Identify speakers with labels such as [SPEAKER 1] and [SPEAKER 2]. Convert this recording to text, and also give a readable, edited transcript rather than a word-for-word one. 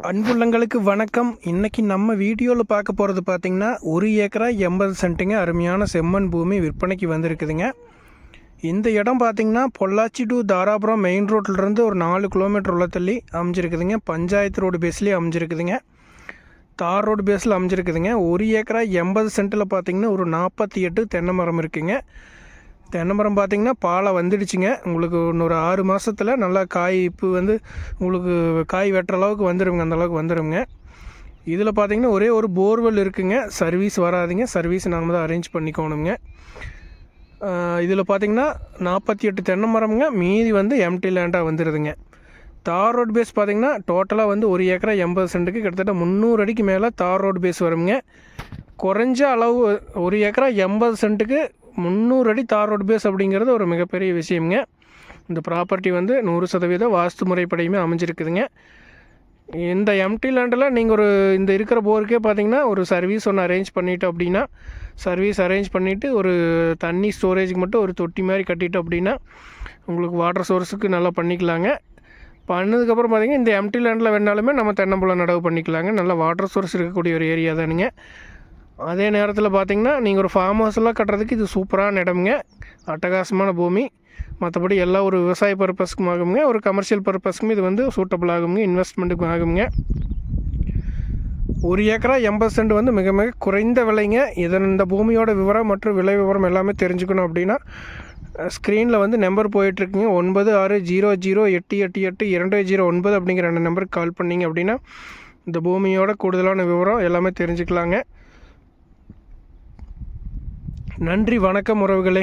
[SPEAKER 1] அன்புள்ளங்களுக்கு வணக்கம். இன்றைக்கி நம்ம வீடியோவில் பார்க்க போகிறது பார்த்திங்கன்னா 1 ஏக்கரா 80 சென்ட்டுங்க அருமையான செம்மண் பூமி விற்பனைக்கு வந்திருக்குதுங்க. இந்த இடம் பார்த்திங்கன்னா பொள்ளாச்சி டு தாராபுரம் மெயின் ரோட்டிலிருந்து ஒரு 4 கிலோமீட்டர் உள்ள தள்ளி அமைஞ்சிருக்குதுங்க. பஞ்சாயத்து ரோடு பேஸ்லேயே அமைஞ்சிருக்குதுங்க. தார் ரோடு பேஸில் அமைஞ்சிருக்குதுங்க. 1 ஏக்கரா 80 சென்ட்டில் பார்த்திங்கன்னா ஒரு 48 தென்னை மரம் இருக்குதுங்க. தென்னை மரம் பார்த்திங்கன்னா பாலை வந்துடுச்சுங்க. உங்களுக்கு இன்னொரு 6 மாதத்தில் நல்லா காய் இப்போ வந்து உங்களுக்கு காய் வெட்டுற அளவுக்கு வந்துடுங்க. அந்தளவுக்கு வந்துடுங்க. இதில் பார்த்திங்கன்னா ஒரே ஒரு போர்வெல் இருக்குதுங்க. சர்வீஸ் வராதுங்க. சர்வீஸ் நாம் தான் அரேஞ்ச் பண்ணிக்கணுங்க. இதில் பார்த்திங்கன்னா 48 தென்னை மரம்ங்க. மீதி வந்து எம்டி லேண்டாக வந்துடுதுங்க. தார் ரோடு பேஸ் பார்த்திங்கன்னா டோட்டலாக வந்து 1 ஏக்கரா 80 சென்ட்டுக்கு கிட்டத்தட்ட 300 அடிக்கு மேலே தார் ரோடு பேஸ் வருங்க. குறைஞ்ச அளவு 1 ஏக்கரா 80 சென்ட்டுக்கு 300 அடி தார் ரோடு பேஸ் அப்படிங்கிறது ஒரு மிகப்பெரிய விஷயம்ங்க. இந்த ப்ராப்பர்ட்டி வந்து 100% வாஸ்து முறைப்படியுமே அமைஞ்சிருக்குதுங்க. இந்த எம்டி லேண்டில் நீங்கள் இந்த இருக்கிற போருக்கே பார்த்திங்கன்னா ஒரு சர்வீஸ் ஒன்று அரேஞ்ச் பண்ணிட்டோம் அப்படின்னா, சர்வீஸ் அரேஞ்ச் பண்ணிவிட்டு ஒரு தண்ணி ஸ்டோரேஜுக்கு மட்டும் ஒரு தொட்டி மாதிரி கட்டிட்டோம் அப்படின்னா உங்களுக்கு வாட்டர் சோர்ஸுக்கு நல்லா பண்ணிக்கலாங்க. பண்ணதுக்கப்புறம் பார்த்திங்கன்னா இந்த எம்டி லேண்டில் வேணாலுமே நம்ம தென்னம்பழம் நடவு பண்ணிக்கலாங்க. நல்லா வாட்டர் சோர்ஸ் இருக்கக்கூடிய ஒரு ஏரியா தானுங்க. அதே நேரத்தில் பார்த்திங்கன்னா நீங்கள் ஒரு ஃபார்ம் ஹவுஸ்லாம் கட்டுறதுக்கு இது சூப்பரான இடமுங்க. அட்டகாசமான பூமி. மற்றபடி எல்லா ஒரு விவசாய பர்பஸ்க்கும் ஆகுங்க, ஒரு கமர்ஷியல் பர்பஸ்க்கும் இது வந்து சூட்டபிள் ஆகுங்க, இன்வெஸ்ட்மெண்ட்டுக்கும் ஆகுங்க. 1 ஏக்கரா 80 சென்ட் வந்து மிக மிக குறைந்த விலைங்க. இந்த பூமியோட விவரம் மற்றும் விலை விவரம் எல்லாமே தெரிஞ்சுக்கணும் அப்படின்னா ஸ்க்ரீனில் வந்து நம்பர் போயிட்டுருக்குங்க. 9600888209 அப்படிங்கிற 2 நம்பருக்கு கால் பண்ணிங்க அப்படின்னா இந்த பூமியோட கூடுதலான விவரம் எல்லாமே தெரிஞ்சுக்கலாங்க. நன்றி, வணக்கம் உறவுகளே.